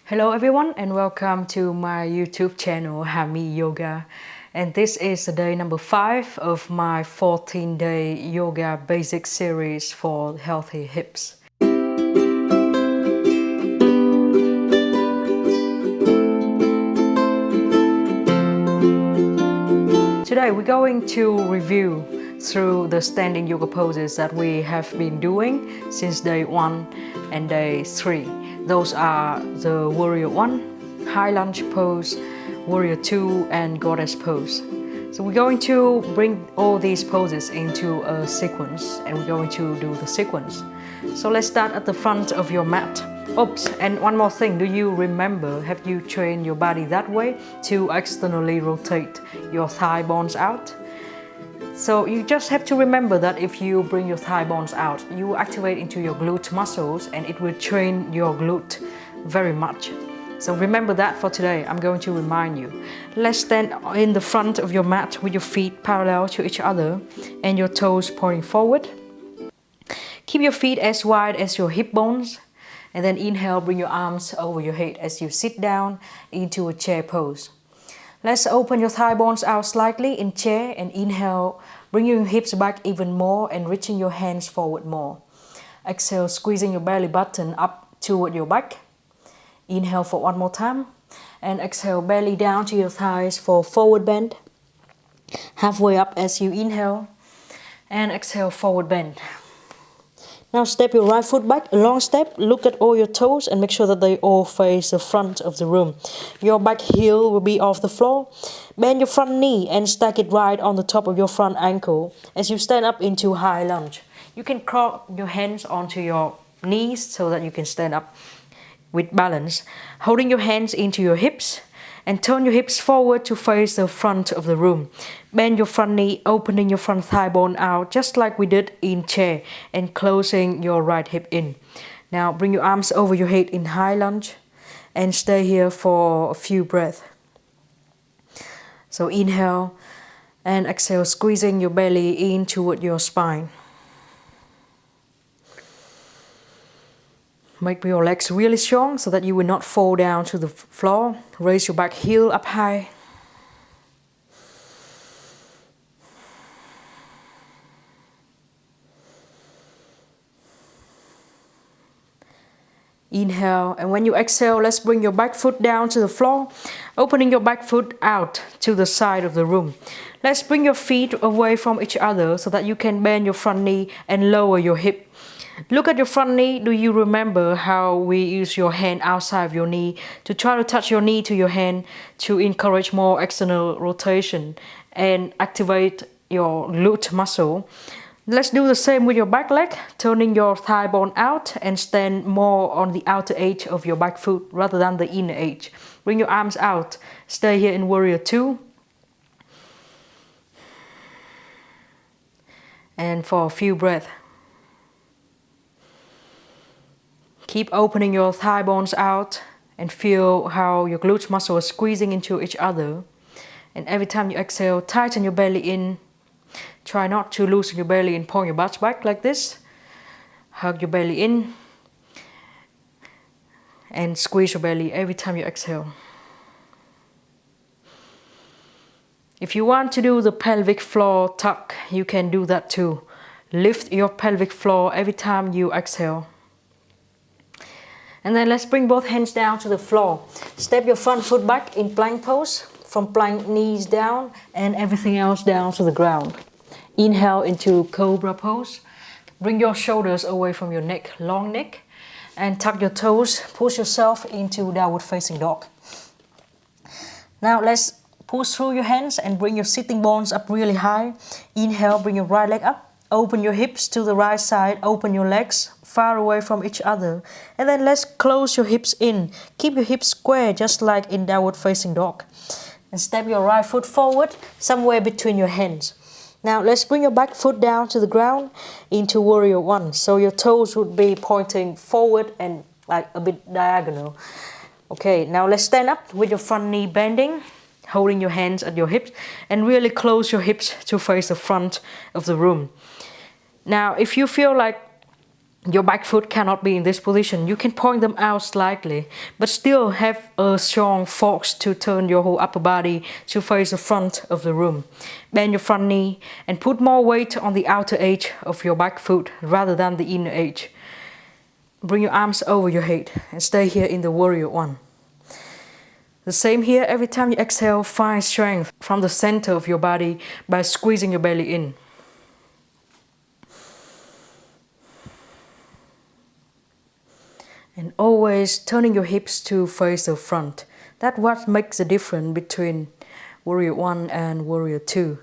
Hello everyone and welcome to my YouTube channel HaMyYoga, and this is the day number 5 of my 14-day yoga basic series for healthy hips. Today we're going to review through the standing yoga poses that we have been doing since day 1 and day 3. Those are the Warrior 1, High Lunge pose, Warrior 2 and Goddess pose. So we're going to bring all these poses into a sequence and we're going to do the sequence. So let's start at the front of your mat. Oops, and one more thing, do you remember, have you trained your body that way to externally rotate your thigh bones out? So you just have to remember that if you bring your thigh bones out, you will activate into your glute muscles and it will train your glute very much. So remember that for today. I'm going to remind you. Let's stand in the front of your mat with your feet parallel to each other and your toes pointing forward. Keep your feet as wide as your hip bones. And then inhale, bring your arms over your head as you sit down into a chair pose. Let's open your thigh bones out slightly in chair and inhale, bring your hips back even more and reaching your hands forward more. Exhale, squeezing your belly button up toward your back. Inhale for one more time and exhale, belly down to your thighs for forward bend. Halfway up as you inhale and exhale, forward bend. Now step your right foot back, a long step, look at all your toes and make sure that they all face the front of the room. Your back heel will be off the floor. Bend your front knee and stack it right on the top of your front ankle as you stand up into high lunge. You can cross your hands onto your knees so that you can stand up with balance. Holding your hands into your hips and turn your hips forward to face the front of the room. Bend your front knee, opening your front thigh bone out just like we did in chair and closing your right hip in. Now bring your arms over your head in high lunge and stay here for a few breaths. So inhale and exhale, squeezing your belly in toward your spine. Make your legs really strong so that you will not fall down to the floor. Raise your back heel up high. Inhale, and when you exhale, let's bring your back foot down to the floor, opening your back foot out to the side of the room. Let's bring your feet away from each other so that you can bend your front knee and lower your hip. Look at your front knee. Do you remember how we use your hand outside of your knee to try to touch your knee to your hand to encourage more external rotation and activate your glute muscle? Let's do the same with your back leg, turning your thigh bone out and stand more on the outer edge of your back foot rather than the inner edge. Bring your arms out. Stay here in Warrior 2. And for a few breaths. Keep opening your thigh bones out and feel how your glute muscles are squeezing into each other. And every time you exhale, tighten your belly in. Try not to loosen your belly and pull your butt back like this. Hug your belly in. And squeeze your belly every time you exhale. If you want to do the pelvic floor tuck, you can do that too. Lift your pelvic floor every time you exhale. And then let's bring both hands down to the floor. Step your front foot back in plank pose. From plank, knees down and everything else down to the ground. Inhale into cobra pose. Bring your shoulders away from your neck, long neck. And tuck your toes. Push yourself into downward facing dog. Now let's push through your hands and bring your sitting bones up really high. Inhale, bring your right leg up. Open your hips to the right side. Open your legs far away from each other. And then let's close your hips in. Keep your hips square just like in downward facing dog. And step your right foot forward somewhere between your hands. Now let's bring your back foot down to the ground into Warrior 1. So your toes would be pointing forward and like a bit diagonal. Okay, now let's stand up with your front knee bending, holding your hands at your hips and really close your hips to face the front of the room. Now if you feel like Your back foot cannot be in this position. You can point them out slightly, but still have a strong force to turn your whole upper body to face the front of the room. Bend your front knee and put more weight on the outer edge of your back foot rather than the inner edge. Bring your arms over your head and stay here in the warrior one. The same here, every time you exhale, find strength from the center of your body by squeezing your belly in. And always turning your hips to face the front. That's what makes the difference between warrior 1 and warrior 2.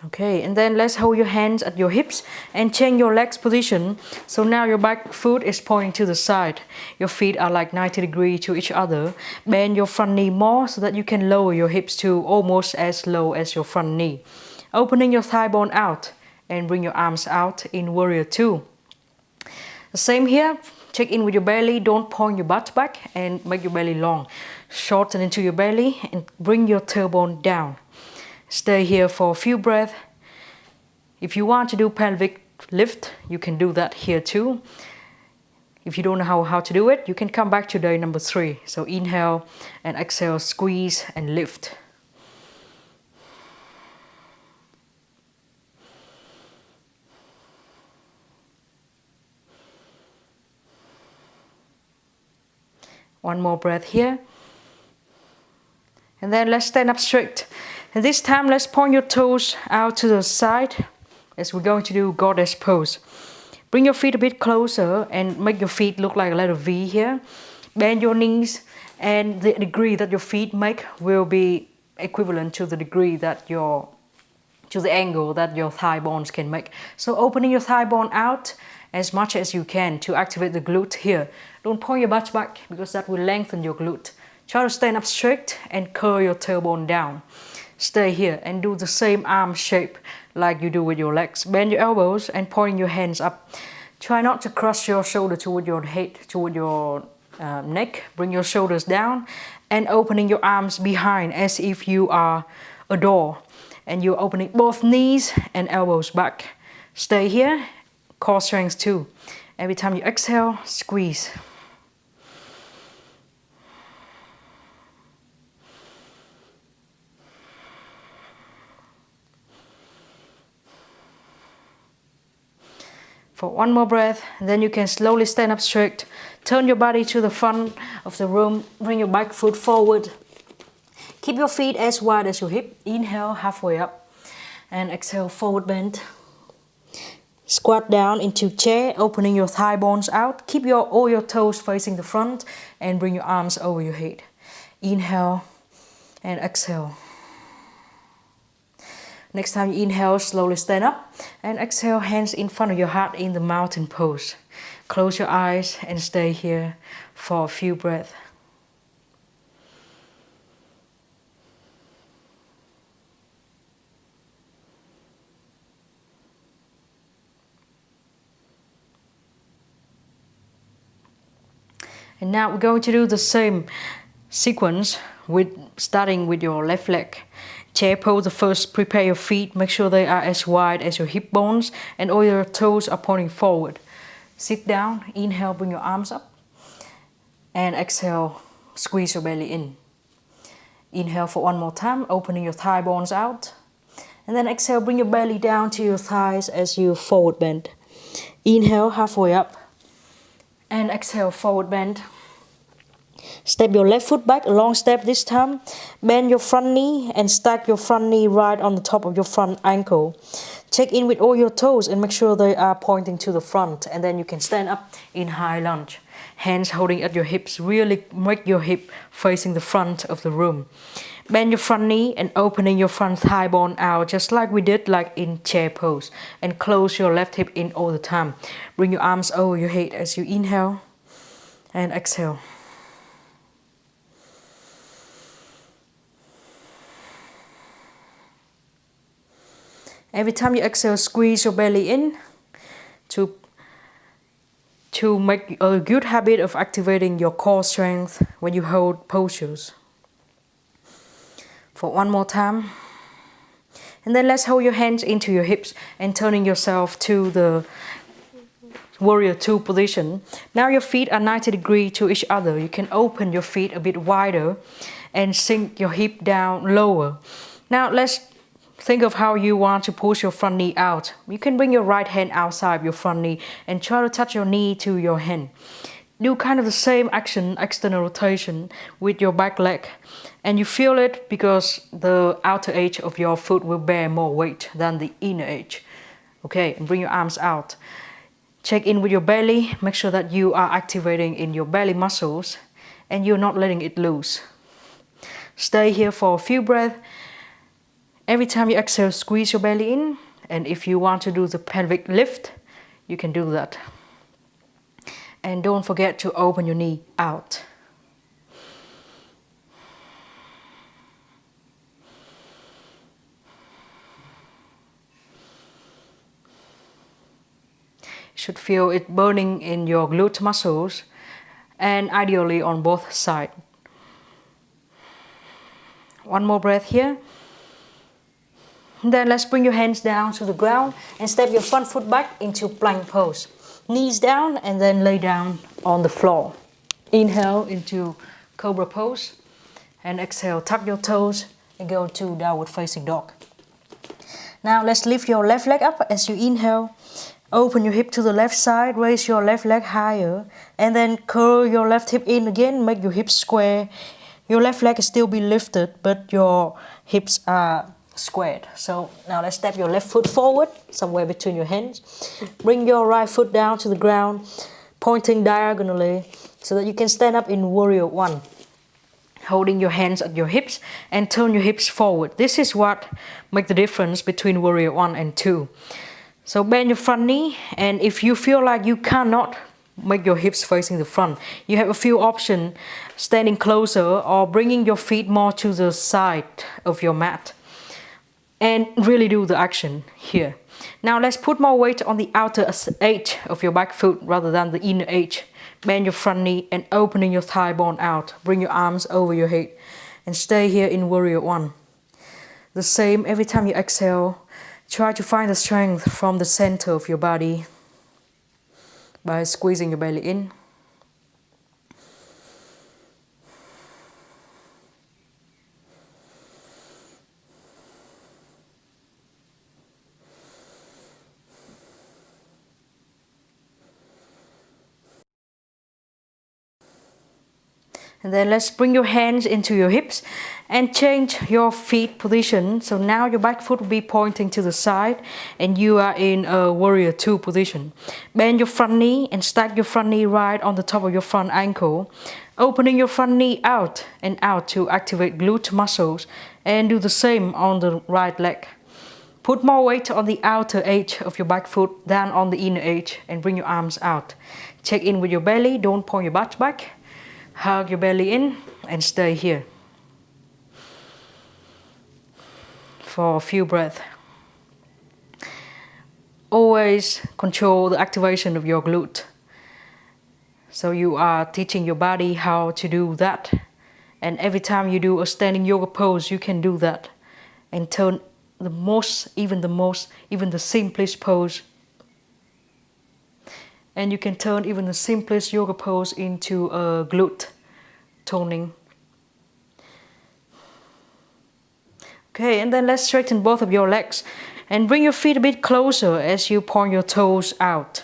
Okay, and then let's hold your hands at your hips and change your legs position. So now your back foot is pointing to the side. Your feet are like 90 degrees to each other. Bend your front knee more so that you can lower your hips to almost as low as your front knee. Opening your thigh bone out and bring your arms out in warrior 2. The same here, check in with your belly, don't point your butt back and make your belly long. Shorten into your belly and bring your tailbone down. Stay here for a few breaths. If you want to do pelvic lift, you can do that here too. If you don't know how to do it, you can come back to day number 3. So inhale and exhale, squeeze and lift. One more breath here. And then let's stand up straight. And this time let's point your toes out to the side as we're going to do goddess pose. Bring your feet a bit closer and make your feet look like a letter V here. Bend your knees and the degree that your feet make will be equivalent to the degree that to the angle that your thigh bones can make. So opening your thigh bone out as much as you can to activate the glute here. Don't point your butt back because that will lengthen your glute. Try to stand up straight and curl your tailbone down. Stay here and do the same arm shape like you do with your legs. Bend your elbows and point your hands up. Try not to cross your shoulder toward your head, toward your neck. Bring your shoulders down and opening your arms behind as if you are a door. And you're opening both knees and elbows back. Stay here, core strength too. Every time you exhale, squeeze. For one more breath, and then you can slowly stand up straight. Turn your body to the front of the room. Bring your back foot forward. Keep your feet as wide as your hip. Inhale, halfway up. And exhale, forward bend. Squat down into chair, opening your thigh bones out. Keep all your toes facing the front and bring your arms over your head. Inhale and exhale. Next time you inhale, slowly stand up and exhale, hands in front of your heart in the mountain pose. Close your eyes and stay here for a few breaths. And now we're going to do the same sequence starting with your left leg. Chair pose first, prepare your feet, make sure they are as wide as your hip bones and all your toes are pointing forward. Sit down, inhale, bring your arms up and exhale, squeeze your belly in. Inhale for one more time, opening your thigh bones out. And then exhale, bring your belly down to your thighs as you forward bend. Inhale, halfway up and exhale, forward bend. Step your left foot back, a long step this time. Bend your front knee and stack your front knee right on the top of your front ankle. Check in with all your toes and make sure they are pointing to the front. And then you can stand up in high lunge. Hands holding at your hips. Really make your hip facing the front of the room. Bend your front knee and opening your front thigh bone out just like we did like in chair pose. And close your left hip in all the time. Bring your arms over your head as you inhale and exhale. Every time you exhale, squeeze your belly in to make a good habit of activating your core strength when you hold postures. For one more time. And then let's hold your hands into your hips and turning yourself to the Warrior 2 position. Now your feet are 90 degrees to each other. You can open your feet a bit wider and sink your hip down lower. Now let's think of how you want to push your front knee out. You can bring your right hand outside your front knee and try to touch your knee to your hand. Do kind of the same action, external rotation, with your back leg. And you feel it because the outer edge of your foot will bear more weight than the inner edge. Okay, and bring your arms out. Check in with your belly. Make sure that you are activating in your belly muscles and you're not letting it loose. Stay here for a few breaths. Every time you exhale, squeeze your belly in. And if you want to do the pelvic lift, you can do that. And don't forget to open your knee out. You should feel it burning in your glute muscles and ideally on both sides. One more breath here. Then let's bring your hands down to the ground and step your front foot back into plank pose. Knees down and then lay down on the floor. Inhale into cobra pose and exhale, tuck your toes and go to downward facing dog. Now let's lift your left leg up as you inhale. Open your hip to the left side, raise your left leg higher and then curl your left hip in again, make your hips square. Your left leg is still be lifted but your hips are squared. So now let's step your left foot forward, somewhere between your hands. Bring your right foot down to the ground, pointing diagonally so that you can stand up in Warrior 1. Holding your hands at your hips and turn your hips forward. This is what makes the difference between Warrior 1 and 2. So bend your front knee, and if you feel like you cannot make your hips facing the front, you have a few options: standing closer or bringing your feet more to the side of your mat. And really do the action here. Now let's put more weight on the outer edge of your back foot rather than the inner edge. Bend your front knee and opening your thigh bone out. Bring your arms over your head and stay here in Warrior 1. The same every time you exhale. Try to find the strength from the center of your body by squeezing your belly in. And then let's bring your hands into your hips and change your feet position. So now your back foot will be pointing to the side and you are in a Warrior 2 position. Bend your front knee and stack your front knee right on the top of your front ankle. Opening your front knee out and out to activate glute muscles, and do the same on the right leg. Put more weight on the outer edge of your back foot than on the inner edge and bring your arms out. Check in with your belly, don't point your butt back. Hug your belly in and stay here for a few breaths. Always control the activation of your glute. So you are teaching your body how to do that. And every time you do a standing yoga pose, you can do that. And turn even the simplest pose. And you can turn even the simplest yoga pose into a glute toning. Okay, and then let's straighten both of your legs and bring your feet a bit closer as you point your toes out.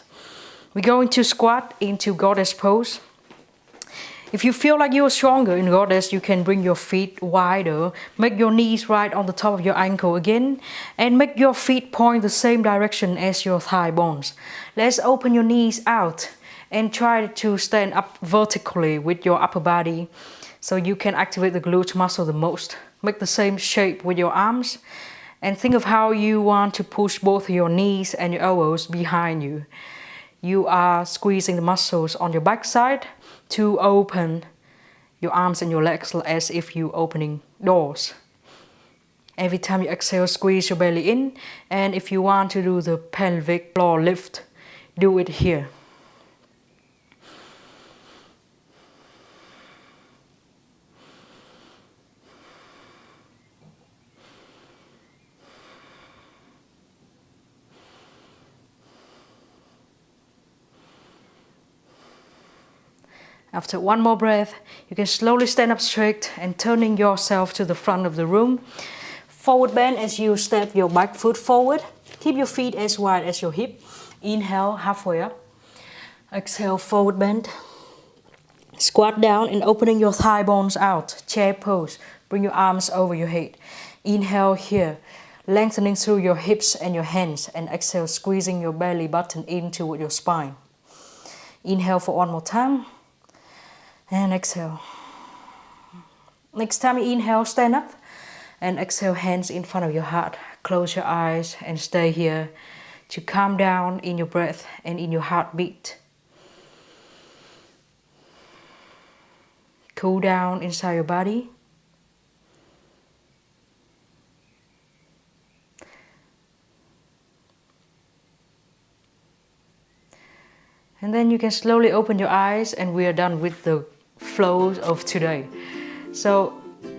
We're going to squat into goddess pose. If you feel like you are stronger in goddess, you can bring your feet wider, make your knees right on the top of your ankle again, and make your feet point the same direction as your thigh bones. Let's open your knees out and try to stand up vertically with your upper body so you can activate the glute muscle the most. Make the same shape with your arms and think of how you want to push both your knees and your elbows behind you. You are squeezing the muscles on your backside to open your arms and your legs as if you're opening doors. Every time you exhale, squeeze your belly in, and if you want to do the pelvic floor lift, do it here. After one more breath, you can slowly stand up straight and turning yourself to the front of the room. Forward bend as you step your back foot forward. Keep your feet as wide as your hip. Inhale, halfway up. Exhale, forward bend. Squat down and opening your thigh bones out. Chair pose. Bring your arms over your head. Inhale here, lengthening through your hips and your hands. And exhale, squeezing your belly button into your spine. Inhale for one more time. And exhale. Next time you inhale, stand up. And exhale, hands in front of your heart. Close your eyes and stay here to calm down in your breath and in your heartbeat. Cool down inside your body. And then you can slowly open your eyes and we are done with the flows of today. So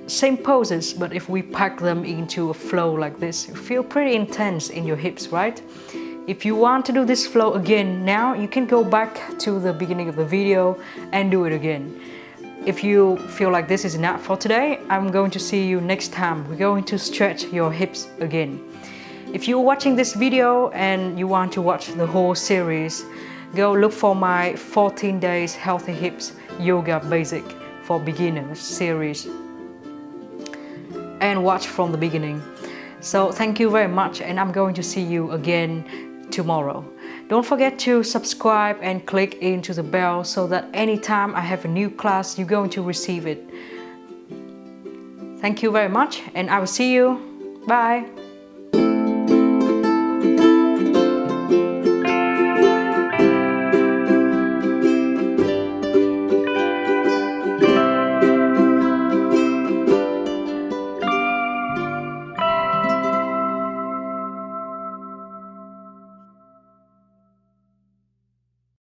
same poses, but if we pack them into a flow like this, you feel pretty intense in your hips, right? If you want to do this flow again now, you can go back to the beginning of the video and do it again. If you feel like this is enough for today, I'm going to see you next time. We're going to stretch your hips again. If you're watching this video and you want to watch the whole series, go look for my 14 days healthy hips yoga basic for beginners series and watch from the beginning. So thank you very much and I'm going to see you again tomorrow. Don't forget to subscribe and click into the bell so that anytime I have a new class, you're going to receive it. Thank you very much and I will see you. Bye.